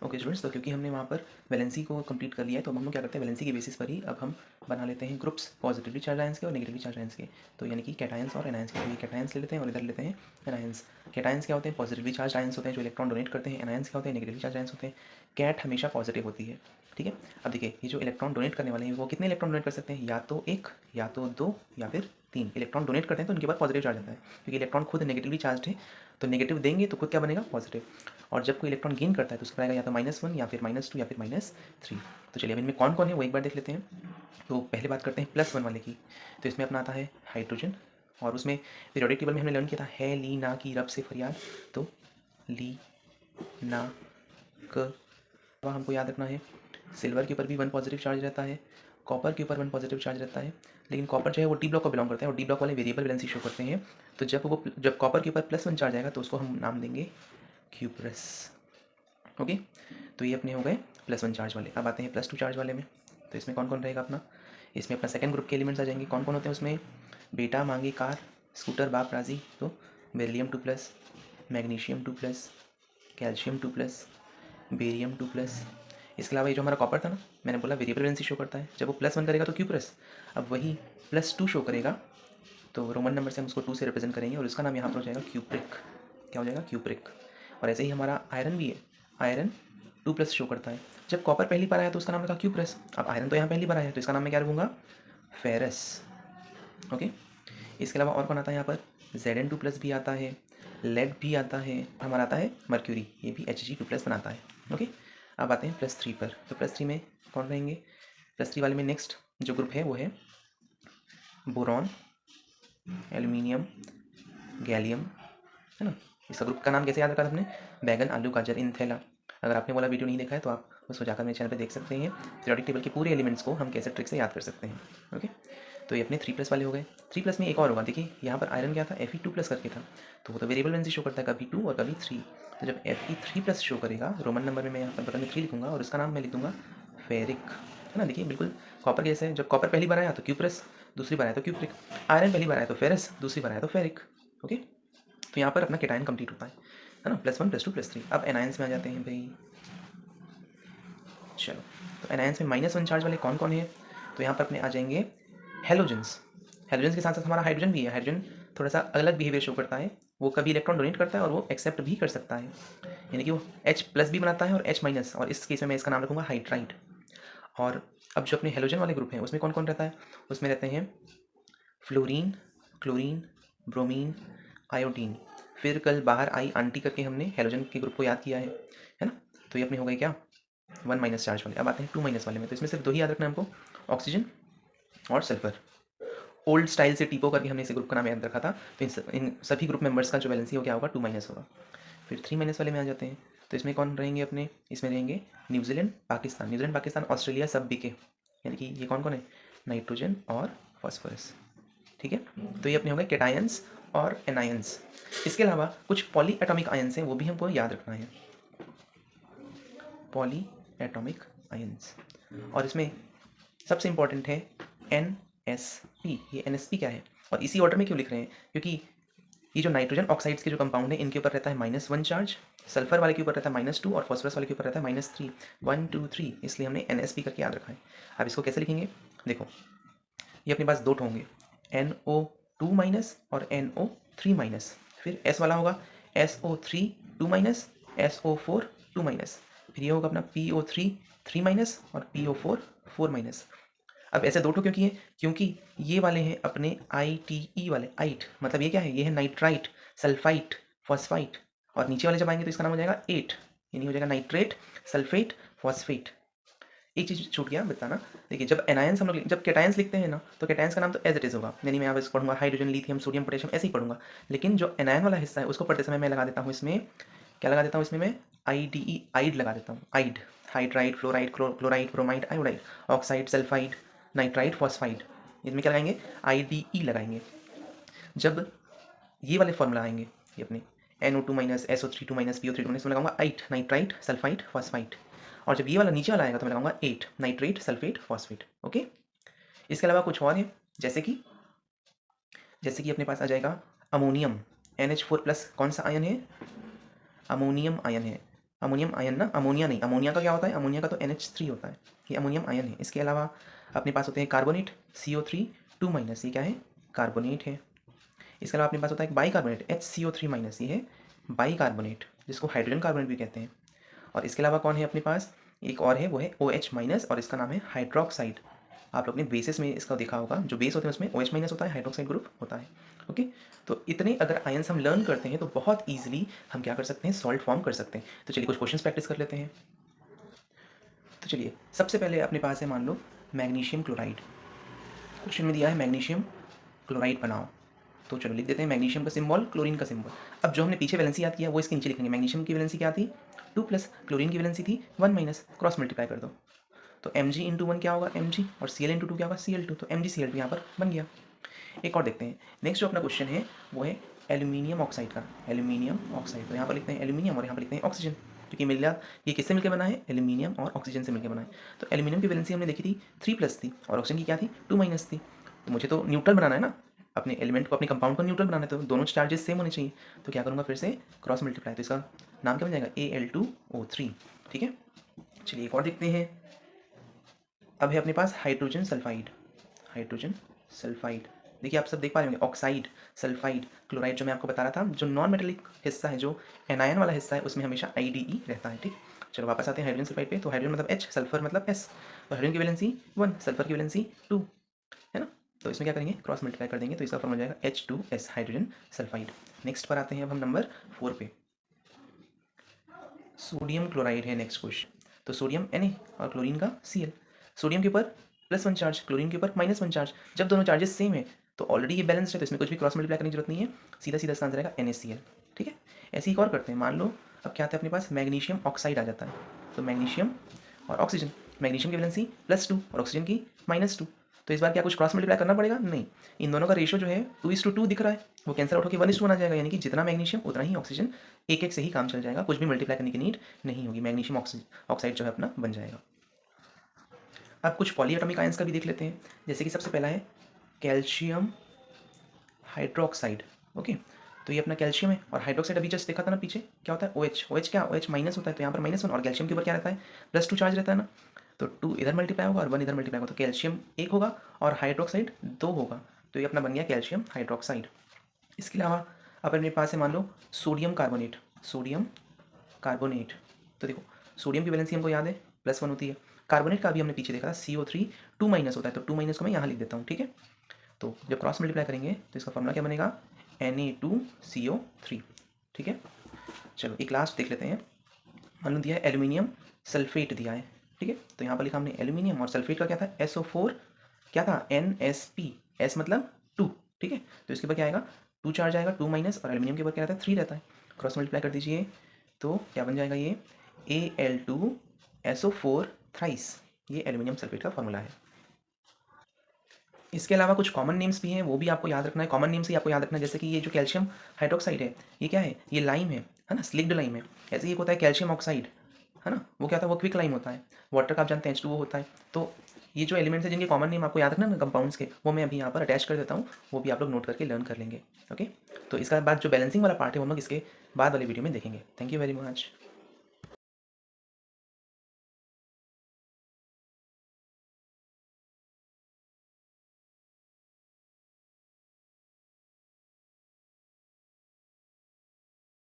Okay students, तो क्योंकि हमने वहाँ पर वैलेंसी को कंप्लीट कर लिया है तो अब हम लोग क्या करते हैं, वैलेंसी के बेसिस पर ही अब हम बना लेते हैं ग्रुप्स पॉजिटिवली चार्ज आयंस के और नेगेटिवली चार्ज आयंस के। तो यानी कि कैटायंस और एनायंस के। तो ये कैटायंस ले लेते हैं और इधर लेते हैं एनायंस। कैटायंस क्या होते हैं? पॉजिटिवली चार्ज आयंस होते हैं जो इलेक्ट्रॉन डोनेट करते हैं। एनायंस क्या होते हैं? नेगेटिवली चार्ज आयंस होते हैं। कैट हमेशा पॉजिटिव होती है, ठीक है। अब देखिए, ये जो इलेक्ट्रॉन डोनेट करने वाले हैं वो कितने इलेक्ट्रॉन डोनेट कर सकते हैं? या तो एक, या तो दो, या फिर तीन इलेक्ट्रॉन डोनेट करते हैं तो उनके पास पॉजिटिव चार्ज आता है, क्योंकि इलेक्ट्रॉन खुद नेगेटिवली चार्ज है। तो नेगेटिव देंगे तो खुद क्या बनेगा? पॉजिटिव। और जब कोई इलेक्ट्रॉन गेन करता है तो उसका आएगा या तो -1 या फिर -2 या फिर -3। तो चलिए अब इनमें कौन कौन है वो एक बार देख लेते हैं। तो पहले बात करते हैं +1 वाले की। तो इसमें अपना आता है हाइड्रोजन, और उसमें पीरियोडिक टेबल में हमने लर्न किया था है ली ना की रब से फरियाद। तो ली ना क हमको याद रखना है। सिल्वर के ऊपर भी 1 पॉजिटिव चार्ज रहता है, कॉपर के ऊपर 1 पॉजिटिव चार्ज रहता है, लेकिन कॉपर जो है वो डी ब्लॉक को बिलोंग करता है और डी ब्लॉक वाले वेरिएबल वैलेंसी शो करते हैं। तो जब कॉपर के ऊपर +1 चार्ज आएगा तो उसको हम नाम देंगे क्यूप्रस। ओके, तो ये अपने हो गए +1 चार्ज वाले। अब आते हैं +2 चार्ज वाले में। तो इसमें कौन कौन रहेगा अपना? इसमें अपना सेकंड ग्रुप के एलिमेंट्स आ जाएंगे। कौन कौन होते हैं उसमें? बेटा मांगे कार, स्कूटर बाप राजी। तो बेरिलियम 2+, मैग्नीशियम 2+, कैल्शियम 2+, बेरियम 2+। इसके अलावा ये जो हमारा कॉपर था ना, मैंने बोला वेरिएबल वैलेंसी शो करता है। जब वो +1 करेगा तो क्यूप्रस। अब वही +2 शो करेगा तो रोमन नंबर से हम उसको 2 से रिप्रेजेंट करेंगे और उसका नाम यहाँ पर हो जाएगा क्यूप्रिक। क्या हो जाएगा? क्यूप्रिक। और ऐसे ही हमारा आयरन भी है। आयरन 2+ शो करता है। जब कॉपर पहली बार आया तो उसका नाम रखा क्यूप्रस। अब आयरन तो यहाँ पहली बार आया तो इसका नाम मैं क्या रखूँगा? फेरस। ओके, इसके अलावा और कौन आता है यहाँ पर? Zn2+ भी आता है, लेड भी आता है, हमारा आता है मर्क्यूरी, ये भी Hg2+ बनाता है। ओके, अब आते हैं +3 पर। तो +3 में कौन रहेंगे? +3 वाले में नेक्स्ट जो ग्रुप है वो है बोरॉन, एल्यूमिनियम, गैलियम, है ना। इसका ग्रुप का नाम कैसे याद रखा था आपने? बैगन आलू गाजर इनथेला। अगर आपने वाला वीडियो नहीं देखा है तो आप उसको जाकर मेरे चैनल पे देख सकते हैं। पीरियोडिक टेबल के पूरे एलिमेंट्स को हम कैसे ट्रिक से याद कर सकते हैं। ओके, तो ये अपने 3+ वाले हो गए। 3+ में एक और होगा। देखिए यहाँ पर आयरन क्या था? Fe2+ करके था, तो वो तो वेरिएबल वैलेंसी शो करता है, कभी 2 और कभी 3। तो जब Fe3+ शो करेगा, रोमन नंबर में मैं यहाँ पर बटन में 3 लिखूँगा और उसका नाम मैं लिख दूँगा फेरिक, है ना। देखिए बिल्कुल कॉपर के जैसे है। जब कॉपर पहली बार आया तो क्यूप्रस, दूसरी बार आया तो क्यूप्रिक। आयरन पहली बार आया तो फेरस, दूसरी बार आया तो फेरिक। ओके, तो यहाँ पर अपना केटायन कंप्लीट होता है ना। +1 +2 +3। अब एनायंस में आ जाते हैं भाई। चलो, तो एनायंस में -1 चार्ज वाले कौन कौन है? तो यहाँ पर अपने आ जाएंगे हेलोजेंस। हेलोजेंस के साथ साथ हमारा हाइड्रोजन भी है। हाइड्रोजन थोड़ा सा अलग बिहेवियर शो करता है। वो कभी इलेक्ट्रॉन डोनेट करता है और वो एक्सेप्ट भी कर सकता है, यानी कि वो H+ भी बनाता है और H-, और इस केस में मैं इसका नाम रखूँगा हाइड्राइड। और अब जो अपने हेलोजन वाले ग्रुप हैं उसमें कौन कौन रहता है? उसमें रहते हैं फ्लोरीन, क्लोरीन, ब्रोमीन, आयोडीन। फिर कल बाहर आई आंटी करके हमने हेलोजन के ग्रुप को याद किया है ना। तो ये अपने हो गए क्या? 1- चार्ज वाले। अब आते हैं 2- वाले में। तो इसमें सिर्फ 2 ही याद रखना है हमको, ऑक्सीजन और सल्फर। ओल्ड स्टाइल से टीपो करके हमने इस ग्रुप का नाम याद रखा था। तो इन सभी ग्रुप मेंबर्स का जो वैलेंसी हो क्या होगा? 2- होगा। फिर 3- वाले में आ जाते हैं। तो इसमें कौन रहेंगे अपने? इसमें रहेंगे New Zealand, Pakistan. New Zealand, Pakistan, Australia सब बीके, यानी कि ये कौन कौन है? नाइट्रोजन और फॉस्फोरस, ठीक है। तो ये अपने हो गए केटायंस और एनायंस। इसके अलावा कुछ पॉली एटॉमिक आयंस हैं, वो भी हमको याद रखना है। पॉली एटॉमिक आयंस, और इसमें सबसे इंपॉर्टेंट है NSP। ये NSP क्या है और इसी ऑर्डर में क्यों लिख रहे हैं? क्योंकि ये जो नाइट्रोजन ऑक्साइड्स के जो कंपाउंड है इनके ऊपर रहता है -1 चार्ज, सल्फर वाले के ऊपर रहता है -2 और फॉस्फोरस वाले के ऊपर रहता है -3। 1 2 3, इसलिए हमने NSP करके याद रखा है। अब इसको कैसे लिखेंगे? देखो, ये अपने पास 2 होंगे, NO2- और NO3-। फिर S वाला होगा SO3 2- SO4 2-। फिर ये होगा अपना PO3 3- और PO4 4-। अब ऐसे 2 क्यों किए? क्योंकि ये वाले हैं अपने ITE वाले। आइट मतलब ये क्या है? ये है नाइट्राइट, सल्फाइट, फॉस्फाइट। और नीचे वाले जब आएंगे तो इसका नाम हो जाएगा 8, यानी हो जाएगा नाइट्रेट, सल्फेट, फॉस्फेट। एक चीज़ छूट गया बताना। देखिए, जब एनायंस हम लोग जब केटायंस लिखते हैं ना तो केटायंस का नाम तो एज इट इज़ होगा, यानी मैं यहाँ पर पढ़ूंगा हाइड्रोजन, लिथियम, सोडियम, पोटेशियम, ऐसे ही पढ़ूंगा। लेकिन जो एनायन वाला हिस्सा है उसको पढ़ते समय मैं लगा देता हूँ इसमें, क्या लगा देता हूँ इसमें? मैं IDE, आइड लगा देता हूँ। Ide, hydride, fluoride, chloride, bromide, iodide, oxide, sulphide, nitride, phosphide. इसमें क्या लगाएंगे? IDE लगाएंगे। जब ये वाले फॉर्मूला आएंगे, ये अपने NO2- SO3 2- PO3 2- इसमें लगाऊंगा 8 नाइट्राइट, सल्फाइड, फॉस्फाइड। और जब ये वाला नीचे वाला आएगा तो मैं लगाऊंगा 8 नाइट्रेट, सल्फेट, फॉस्फेट। ओके, इसके अलावा कुछ और है, जैसे कि अपने पास आ जाएगा अमोनियम, NH4+। कौन सा आयन है? अमोनियम आयन है। अमोनियम आयन ना, अमोनिया नहीं, अमोनिया का क्या होता है, अमोनिया का तो NH3 होता है, ये अमोनियम आयन है। इसके अलावा अपने पास होते हैं कार्बोनेट CO3 2 माइनस, ये क्या है, कार्बोनेट है। इसके अलावा अपने पास होता है बाई कार्बोनेट HCO3 माइनस, ये है बाई कार्बोनेट, जिसको हाइड्रोजन कार्बोनेट भी कहते हैं। और इसके अलावा कौन है अपने पास, एक और है, वो है OH माइनस, और इसका नाम है हाइड्रोक्साइड। आप लोग ने बेसिस में इसका देखा होगा, जो बेस होते हैं उसमें OH माइनस होता है, हाइड्रोक्साइड ग्रुप होता है। ओके, तो इतने अगर आयंस हम लर्न करते हैं तो बहुत ईजिली हम क्या कर सकते हैं, सॉल्ट फॉर्म कर सकते हैं। तो चलिए कुछ क्वेश्चंस प्रैक्टिस कर लेते हैं। तो चलिए सबसे पहले अपने पास है, मान लो मैग्नीशियम क्लोराइड। क्वेश्चन में दिया है मैग्नीशियम क्लोराइड बनाओ, तो चलो लिख देते हैं मैग्नीशियम का सिंबल, क्लोरीन का सिंबल। अब जो हमने पीछे वैलेंसी याद किया वो इसके नीचे लिखेंगे। मैग्नीशियम की वैलेंसी क्या थी 2 प्लस, क्लोरीन की वैलेंसी थी 1 माइनस, क्रॉस मल्टीप्लाई कर दो तो Mg इंटू 1 क्या होगा Mg, और Cl इंटू 2 क्या होगा Cl2, तो MgCl2 यहाँ पर बन गया। एक और देखते हैं, नेक्स्ट जो अपना क्वेश्चन है वो है एल्यूमिनियम ऑक्साइड का, एल्यूमिनियम ऑक्साइड। तो यहाँ पर लिखते हैं एल्यूमिनियम और यहाँ पर लिखते हैं ऑक्सीजन, क्योंकि मिला ये किससे मिलकर बना है, एल्यूमिनियम और ऑक्सीजन से मिलकर बना है। तो एल्यूमिनियम की वैलेंसी हमने देखी थी 3 प्लस थी, और ऑक्सीजन की क्या थी 2 माइनस थी। तो मुझे तो न्यूट्रल बनाना है ना, अपने एलिमेंट को, अपने कंपाउंड को न्यूट्रल बनाना है, तो दोनों चार्जेस सेम होने चाहिए। तो क्या करूँगा, फिर से क्रॉस मल्टीप्लाई, तो इसका नाम क्या बन जाएगा Al2O3। ठीक है, चलिए एक और देखते हैं। अब है अपने पास हाइड्रोजन सल्फाइड, हाइड्रोजन सल्फाइड। देखिए आप सब देख पा रहे होंगे, ऑक्साइड, सल्फाइड, क्लोराइड, जो मैं आपको बता रहा था, जो नॉन मेटेलिक हिस्सा है, जो एनायन वाला हिस्सा है, उसमें हमेशा IDE रहता है। ठीक, चलो वापस आते हैं हाइड्रोजन सल्फाइड पे। तो हाइड्रोजन मतलब H, सल्फर मतलब S, तो हाइड्रोजन की वैलेंसी 1, सल्फर की वैलेंसी 2 है ना। तो इसमें क्या करेंगे, क्रॉस मल्टीप्लाई कर देंगे, तो इसका फॉर्मूला जाएगा H2S, हाइड्रोजन सल्फाइड। नेक्स्ट पर आते हैं अब हम नंबर 4 पे, सोडियम क्लोराइड है नेक्स्ट क्वेश्चन। तो सोडियम Na और क्लोरीन का Cl, सोडियम के ऊपर +1 चार्ज, क्लोरीन के ऊपर -1 चार्ज। जब दोनों चार्जेस सेम है तो ऑलरेडी ये बैलेंस्ड है, तो इसमें कुछ भी क्रॉस मल्टीप्लाई करने की जरूरत नहीं है, सीधा सीधा इसका आंसर आएगा NaCl। ठीक है, ऐसे ही और करते हैं। मान लो अब क्या आता है अपने पास, मैग्नीशियम ऑक्साइड आ जाता है। तो मैग्नीशियम और ऑक्सीजन, मैग्नीशियम की वैलेंसी +2 और ऑक्सीजन की -2। तो इस बार क्या कुछ क्रॉस मल्टीप्लाई करना पड़ेगा, नहीं, इन दोनों का रेशियो जो है 2:2 दिख रहा है, वो कैंसिल आउट होकर 1:1 आ जाएगा, यानी कि जितना मैग्नीशियम उतना ही ऑक्सीजन, एक एक से ही काम चल जाएगा, कुछ भी मल्टीप्लाई करने की नीड नहीं होगी, मैग्नीशियम ऑक्साइड जो है अपना बन जाएगा। अब कुछ पॉलीएटॉमिक आयंस का भी देख लेते हैं, जैसे कि सबसे पहला है कैल्शियम हाइड्रोक्साइड। ओके, तो ये अपना कैल्शियम है, और हाइड्रोक्साइड अभी जस्ट देखा था ना पीछे, क्या होता है OH क्या, OH माइनस होता है, तो यहाँ पर -1, और कैल्शियम के ऊपर क्या रहता है +2 चार्ज रहता है ना, तो 2 इधर मल्टीप्लाई होगा और 1 इधर मल्टीप्लाई होगा, तो कैल्शियम 1 होगा और हाइड्रोक्साइड 2 होगा, तो ये अपना बन गया कैल्शियम हाइड्रोक्साइड। इसके अलावा अब अपने पास है मान लो सोडियम कार्बोनेट, सोडियम कार्बोनेट। तो देखो सोडियम की वैलेंसी हमको याद है +1 होती है, कार्बोनेट का भी हमने पीछे देखा था CO3 2 माइनस होता है, तो 2 माइनस को मैं यहाँ लिख देता हूँ। ठीक है, तो जब क्रॉस मल्टीप्लाई करेंगे तो इसका फॉर्मूला क्या बनेगा Na2CO3। ठीक है, चलो एक लास्ट देख लेते हैं। मान लो दिया है एल्यूमिनियम सल्फेट दिया है। ठीक है, तो यहाँ पर लिखा हमने एल्यूमिनियम, और सल्फेट का क्या था SO4, क्या था NSP, S मतलब 2। ठीक है, तो इसके ऊपर क्या आएगा 2 चार्ज आएगा, 2 माइनस, और एल्यूमिनियम के ऊपर क्या रहता है 3 रहता है, क्रॉस मल्टीप्लाई कर दीजिए तो क्या बन जाएगा ये Al2SO4 थ्राइस, ये एल्यूमिनियम सल्फेट का फॉर्मूला है। इसके अलावा कुछ कॉमन नेम्स भी हैं, वो भी आपको याद रखना है, कॉमन नेम्स ही आपको याद रखना है, जैसे कि ये जो कैल्शियम हाइड्रोक्साइड है ये क्या है, ये लाइम है ना, स्लिग्ड लाइम है। ऐसे ही एक होता है कैल्शियम ऑक्साइड, है ना, वो क्या होता है, वो क्विक लाइम होता है। वाटर का आप जानते हैं H2O होता है। तो ये जो एलिमेंट्स हैं जिनके कॉमन नेम आपको याद रखना है कंपाउंड्स के, वो मैं अभी यहाँ पर अटैच कर देता हूँ, वो भी आप लोग नोट करके लर्न कर लेंगे। ओके, तो इसका बाद जो बैलेंसिंग वाला पार्ट है वो हम लोग इसके बाद वाली वीडियो में देखेंगे। Thank you very much.